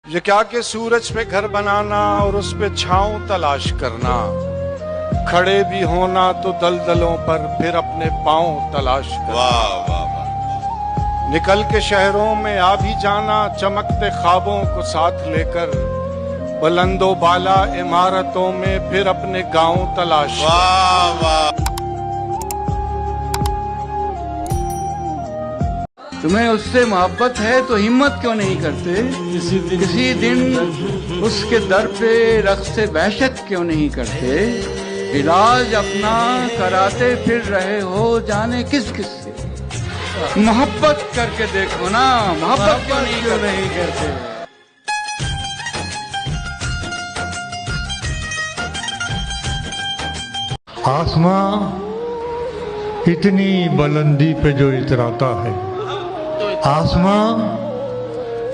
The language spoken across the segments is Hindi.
ये क्या कि सूरज पे घर बनाना और उस पे छांव तलाश करना, खड़े भी होना तो दलदलों पर फिर अपने पांव तलाश करना। वाह वाह वाह। निकल के शहरों में आ भी जाना, चमकते ख्वाबों को साथ लेकर, बुलंदो बाला इमारतों में फिर अपने गांव तलाश। वाह वाह। तुम्हें उससे मोहब्बत है तो हिम्मत क्यों नहीं करते? किसी दिन उसके दर पे रक़्स से वहशत क्यों नहीं करते? इलाज अपना कराते फिर रहे हो जाने किस किस से। मोहब्बत करके देखो ना, मोहब्बत क्यों नहीं करते? आसमां इतनी बुलंदी पे जो इतराता है, आसमां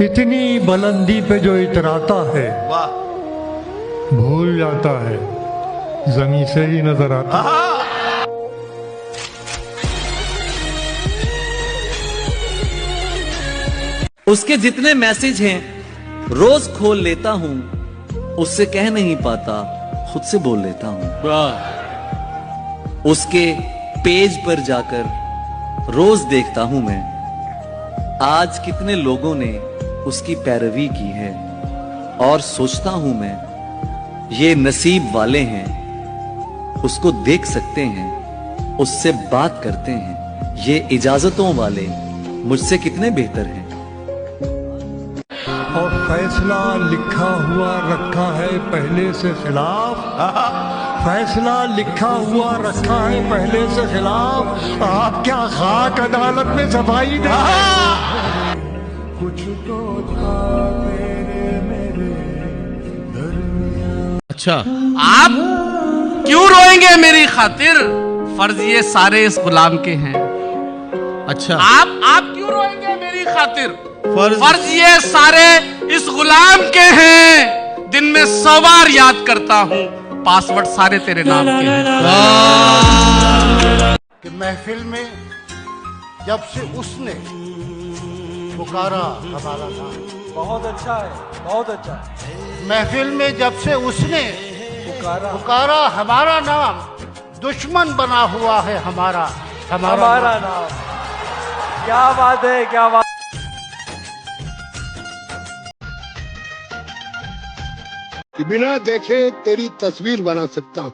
इतनी बुलंदी पे जो इतराता है, भूल जाता है जमीन से ही नजर आता है। उसके जितने मैसेज हैं रोज खोल लेता हूं, उससे कह नहीं पाता खुद से बोल लेता हूं। उसके पेज पर जाकर रोज देखता हूं मैं, आज कितने लोगों ने उसकी पैरवी की है, और सोचता हूं मैं ये नसीब वाले हैं, उसको देख सकते हैं, उससे बात करते हैं, ये इजाजतों वाले मुझसे कितने बेहतर हैं। और फैसला लिखा हुआ रखा है पहले से खिलाफ, फैसला लिखा हुआ रखा है पहले से खिलाफ। आप क्या खाक अदालत में सफाई दे? कुछ तो था तेरे मेरे दरमियां। अच्छा, आप क्यों रोएंगे मेरी खातिर? फर्ज ये सारे इस गुलाम के हैं। अच्छा, आप क्यों रोएंगे मेरी खातिर? फर्ज ये सारे इस गुलाम के हैं। दिन में 100 बार याद करता हूँ, पासवर्ड सारे तेरे नाम के हैं। कि महफिल में जब से उसने पुकारा हमारा नाम। बहुत अच्छा है, बहुत अच्छा है। महफिल में जब से उसने पुकारा हमारा नाम, दुश्मन बना हुआ है हमारा नाम। क्या बात है, क्या बात। कि बिना देखे तेरी तस्वीर बना सकता हूँ,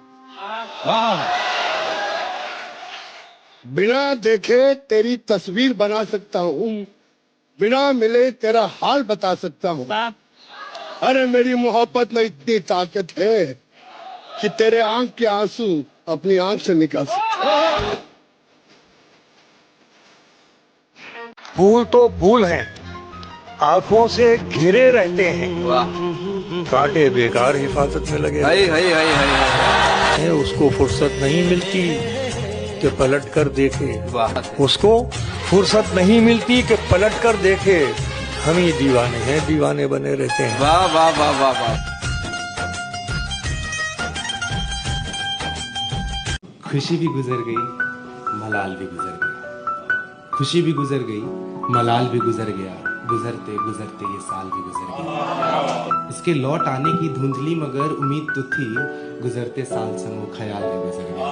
बिना देखे तेरी तस्वीर बना सकता हूँ, बिना मिले तेरा हाल बता सकता हूँ। अरे मेरी मोहब्बत में इतनी ताकत है कि तेरे आंख के आंसू अपनी आंख से निकाल सकते। फूल तो फूल हैं, आंखों से घिरे रहते हैं, कांटे बेकार हिफाजत में लगे। उसको फुर्सत नहीं मिलती कि पलट कर देखे, उसको फुर्सत नहीं मिलती कि पलट कर देखे। हम ही दीवाने हैं, दीवाने बने रहते हैं। वाह वाह वाह वाह वाह। खुशी भी गुजर गई, मलाल भी गुजर गई। खुशी भी गुजर गई, मलाल भी गुजर गया। गुजरते गुजरते ये साल भी गुजर गया। इसके लौट आने की धुंधली मगर उम्मीद तो थी, गुजरते साल समूह ख्याल भी गुजर गया।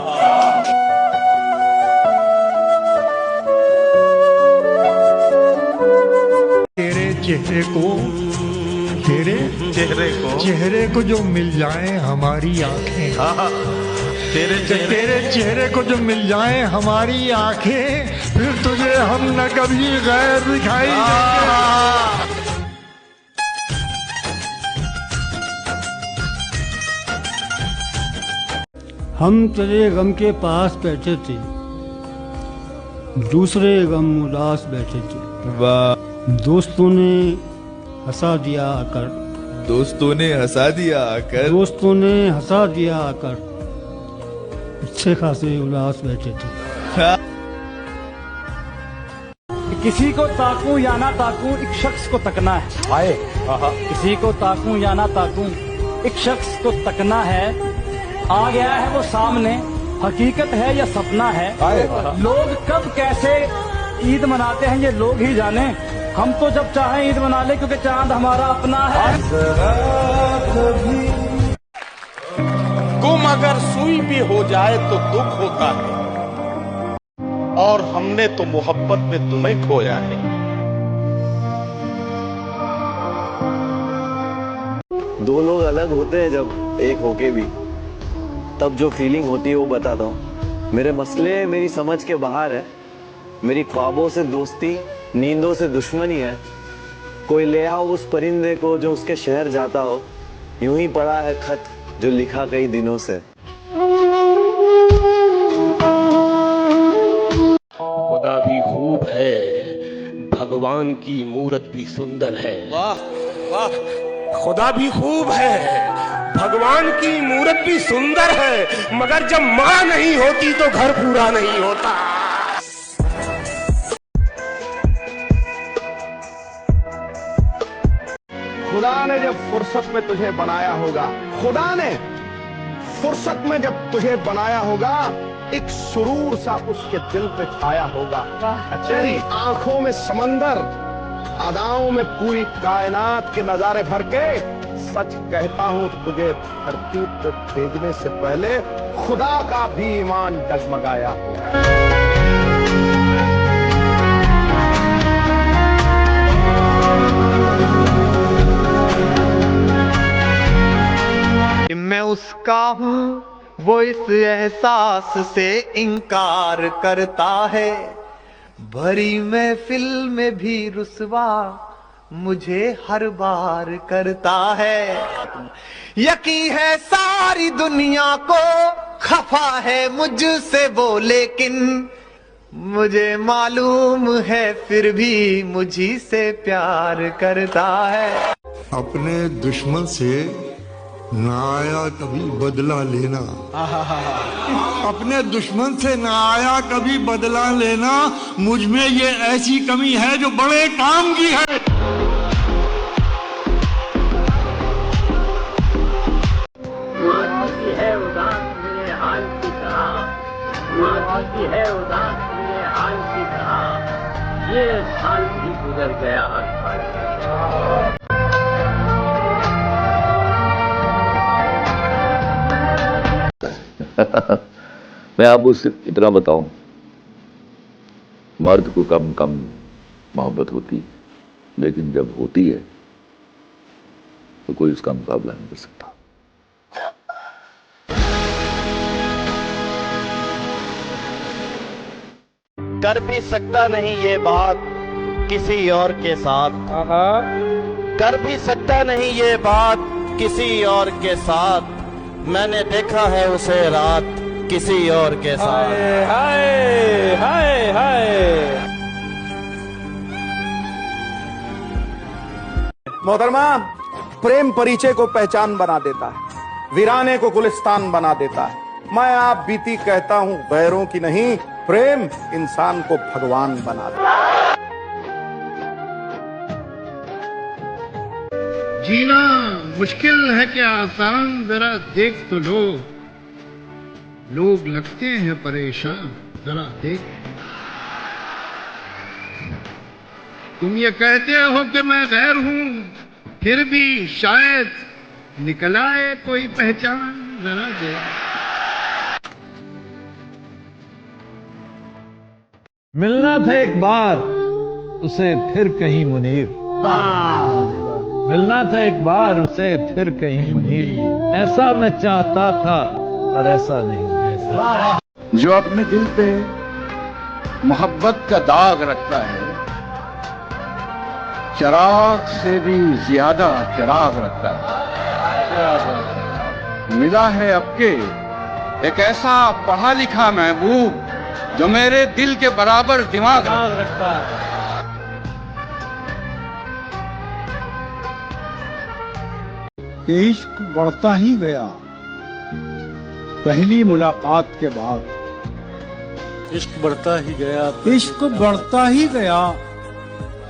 तेरे चेहरे को जो मिल जाए हमारी आंखें, तेरे चेहरे को जो मिल जाए हमारी आंखें, फिर तुझे हम न कभी गैर दिखाई देंगे। हम तेरे गम के पास बैठे थे, दूसरे गम उदास बैठे थे। दोस्तों ने हंसा दिया आकर, दोस्तों ने हंसा दिया आकर, दोस्तों ने हंसा दिया आकर, अच्छे खासे उदास बैठे थे। किसी को ताकूं या ना ताकूं, एक शख्स को तकना है। आए किसी को ताकूं या ना ताकूं, एक शख्स को तकना है। आ गया है वो सामने, हकीकत है या सपना है। लोग कब कैसे ईद मनाते हैं ये लोग ही जाने, हम तो जब चाहें ईद मना ले, क्योंकि चांद हमारा अपना है। गुम अगर सुई भी हो जाए तो दुख होता है, और हमने तो मोहब्बत में तुम्हें खोया है। दो लोग अलग होते हैं जब एक होके भी, तब जो फीलिंग होती है वो बताता हूँ। मेरे मसले मेरी समझ के बाहर है। मेरी ख्वाबों से दोस्ती, नींदों से दुश्मनी है। कोई ले आओ उस परिंदे को जो उसके शहर जाता हो। यूं ही पड़ा है खत जो लिखा कई दिनों से। खुदा भी खूब है, भगवान की मूरत भी सुंदर है। वाह वाह। खुदा भी खूब है, भगवान की मूरत भी सुंदर है, मगर जब माँ नहीं होती तो घर पूरा नहीं होता। खुदा ने जब फुर्सत में तुझे बनाया होगा, खुदा ने फुर्सत में जब तुझे बनाया होगा, एक सुरूर सा उसके दिल पे छाया होगा। तेरी आंखों में समंदर, अदाओं में पूरी कायनात के नजारे भर के, सच कहता हूँ तुझे धरती पे भेजने से पहले खुदा का भी ईमान डगमगाया होगा। मैं उसका हूँ, वो इस एहसास से इनकार करता है। भरी महफिल में भी रुसवा मुझे हर बार करता है। यकीन है सारी दुनिया को खफा है मुझसे वो, लेकिन मुझे मालूम है फिर भी मुझी से प्यार करता है। अपने दुश्मन से ना आया कभी बदला लेना, अपने दुश्मन से ना आया कभी बदला लेना। मुझ में ये ऐसी कमी है जो बड़े काम की है। है उदास मेरे हाल की तरह, है उदास मेरे हाल की तरह, ये साल भी गुजर गया। मैं आपको सिर्फ इतना बताऊं, मर्द को कम कम मोहब्बत होती, लेकिन जब होती है तो कोई उसका मुकाबला नहीं कर सकता। कर भी सकता नहीं ये बात किसी और के साथ, कर भी सकता नहीं ये बात किसी और के साथ। मैंने देखा है उसे रात किसी और के साथ। हाय हाय हाय। मोहतरमा, प्रेम परिचय को पहचान बना देता है, वीराने को गुलिस्तान बना देता है। मैं आप बीती कहता हूँ बैरों की नहीं, प्रेम इंसान को भगवान बना देता है। जीना मुश्किल है क्या आसान, जरा देख तो लो, लोग लगते हैं परेशान, जरा देख। तुम ये कहते हो कि मैं गैर हूं, फिर भी शायद निकल आए कोई पहचान, जरा देख। मिलना था एक बार उसे फिर कहीं मुनीर, मिलना था एक बार उसे फिर कहीं मुनीर। ऐसा मैं चाहता था पर ऐसा नहीं। जो अपने दिल पे मोहब्बत का दाग रखता है, चिराग से भी ज्यादा चिराग रखता है। मिला है आपके एक ऐसा पढ़ा लिखा महबूब जो मेरे दिल के बराबर दिमाग रखता है। इश्क बढ़ता ही गया पहली मुलाकात के बाद, इश्क बढ़ता ही गया, इश्क बढ़ता ही गया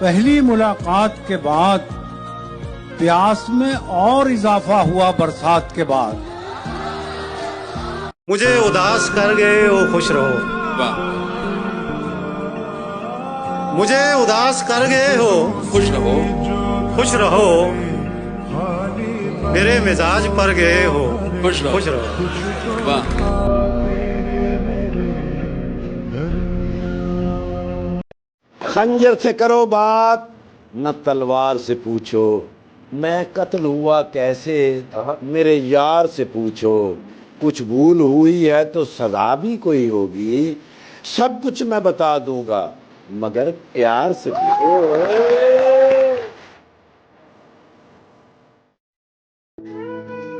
पहली मुलाकात के बाद। प्यास में और इजाफा हुआ बरसात के बाद। मुझे उदास कर गए ओ खुश रहो, मुझे उदास कर गए हो। खुश रहो, खुश रहो, मेरे मिजाज पर गए हो। खुश रहो, खुश रहो। वाह। खंजर से करो बात, न तलवार से पूछो। मैं कत्ल हुआ कैसे, मेरे यार से पूछो। कुछ भूल हुई है तो सजा भी कोई होगी। सब कुछ मैं बता दूंगा, मगर प्यार से पूछो।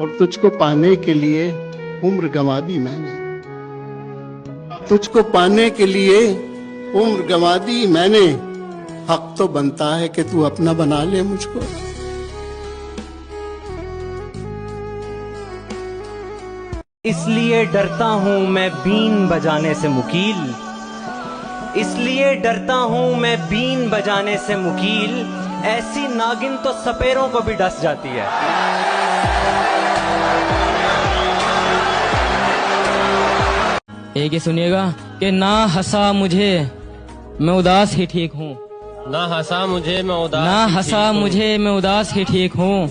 और तुझको पाने के लिए उम्र गंवा दी मैंने। तुझको पाने के लिए उम्र गंवा दी मैंने। हक तो बनता है कि तू अपना बना ले मुझको। इसलिए डरता हूं मैं बीन बजाने से मुकील। इसलिए डरता हूं मैं बीन बजाने से मुकील। ऐसी नागिन तो सपेरों को भी डस जाती है। एक ही सुनिएगा कि ना हंसा मुझे मैं उदास ही ठीक हूँ। ना हंसा मुझे मैं उदास, ना हंसा मुझे मैं उदास ही ठीक हूँ।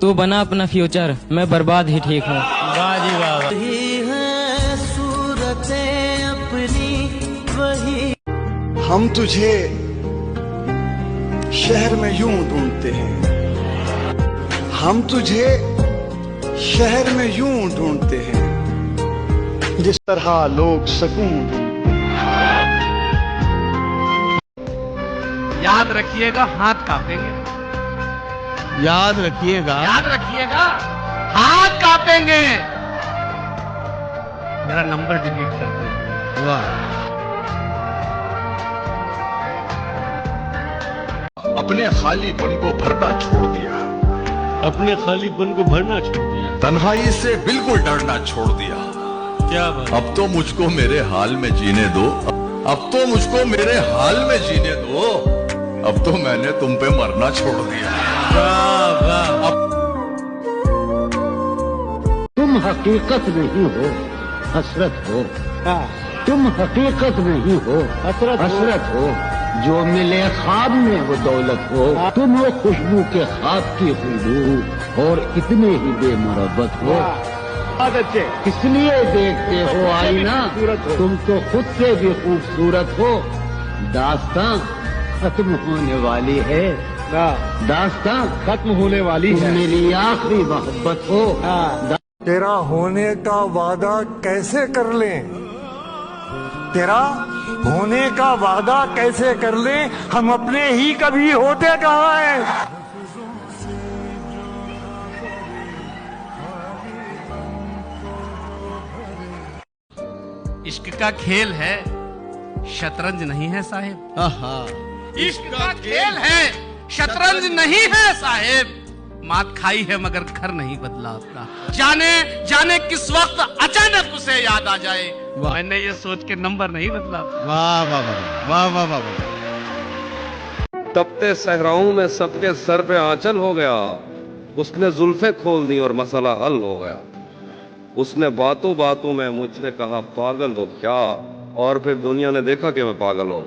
तू बना अपना फ्यूचर, मैं बर्बाद ही ठीक हूँ। वाह जी वाह। हम तुझे शहर में यूं ढूंढते हैं। हम तुझे शहर में यूं ढूंढते हैं जिस तरह लोग सकून। याद रखिएगा, हाथ कांपेंगे। याद रखिएगा, याद रखिएगा, हाथ कांपेंगे। मेरा नंबर डिलीट कर दो। वाह। अपने खालीपन को भरना छोड़ दिया। अपने खालीपन को भरना छोड़ दिया। तन्हाई से बिल्कुल डरना छोड़ दिया। क्या बात। अब तो मुझको मेरे हाल में जीने दो। अब तो मुझको मेरे हाल में जीने दो। अब तो मैंने तुम पे मरना छोड़ दिया। वाह वाह। तुम हकीकत नहीं हो, हसरत हो। तुम हकीकत नहीं हो, हसरत हो। जो मिले ख्वाब में वो दौलत हो। तुम हो खुशबू के ख्वाब की खुशबू और इतने ही बेमुरब्बत हो। इसलिए देखते हो आईना, तुम तो खुद से भी खूबसूरत हो। दास्तां खत्म होने वाली है। दास्तां खत्म होने वाली है। मेरी आखिरी मोहब्बत हो। तेरा होने का वादा कैसे कर लें? तेरा होने का वादा कैसे कर लें? हम अपने ही कभी होते कहाँ हैं? इश्क का खेल है, शतरंज नहीं है साहेब। इश्क का खेल है, शतरंज नहीं है साहेब। मात खाई है मगर घर नहीं बदला अपना। जाने जाने किस वक्त अचानक उसे याद आ जाए। मैंने ये सोच के नंबर नहीं बदला। वाह वाह वाह वाह वाह वाह वाह। तपते सहराओं में सबके सर पे आंचल हो गया। उसने जुल्फे खोल दी और मसला हल हो गया। उसने बातों बातों में मुझसे कहा पागल हो क्या, और फिर दुनिया ने देखा कि मैं पागल हूं।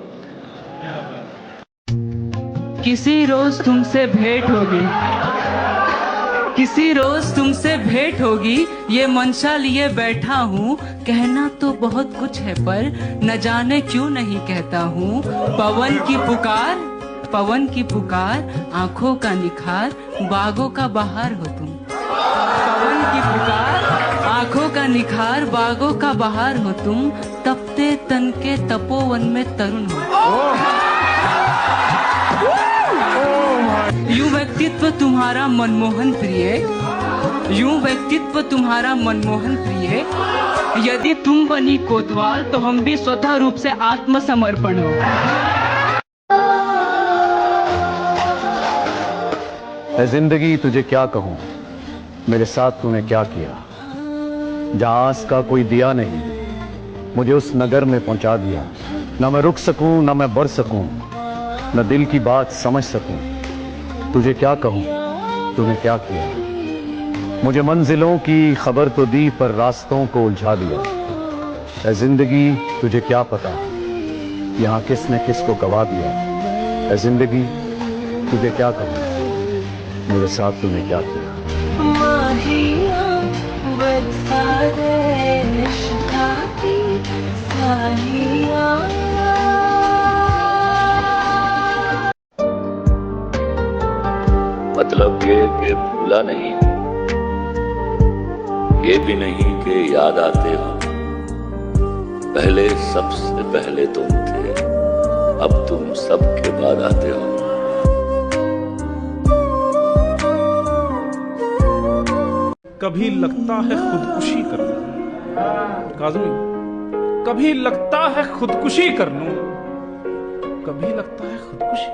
किसी रोज तुमसे भेंट होगी, किसी रोज तुमसे भेंट होगी। ये मंशा लिए बैठा हूँ, कहना तो बहुत कुछ है पर न जाने क्यों नहीं कहता हूँ। पवन की पुकार, पवन की पुकार, आंखों का निखार, बागों का बहार हो तुम। पवन की पुकार, आंखों का निखार, बागों का बहार हो तुम। तपते तन के तपोवन में तरुण हो। यूं व्यक्तित्व तुम्हारा मनमोहन प्रिय, यूं व्यक्तित्व तुम्हारा मनमोहन प्रिय। यदि तुम बनी कोतवाल तो हम भी स्वतः रूप से आत्मसमर्पण हो। जिंदगी तुझे क्या कहूं, मेरे साथ तूने क्या किया। जहां आस का कोई दिया नहीं, मुझे उस नगर में पहुंचा दिया। न मैं रुक सकूं, न मैं बढ़ सकूं, न दिल की बात समझ सकूं। तुझे क्या कहूं, तूने क्या किया। मुझे मंजिलों की खबर तो दी पर रास्तों को उलझा दिया। ऐ जिंदगी तुझे क्या पता, यहाँ किसने किसको गवा दिया। ऐ जिंदगी तुझे क्या कहूँ, मेरे साथ तूने क्या किया। मतलब ये कि भूला नहीं, ये भी नहीं कि याद आते हो। पहले सबसे पहले तुम थे, अब तुम सबके बाद आते हो। कभी लगता है खुदकुशी कर लूं, काज़मी, कभी लगता है खुदकुशी कर लूं, कभी लगता है खुदकुशी।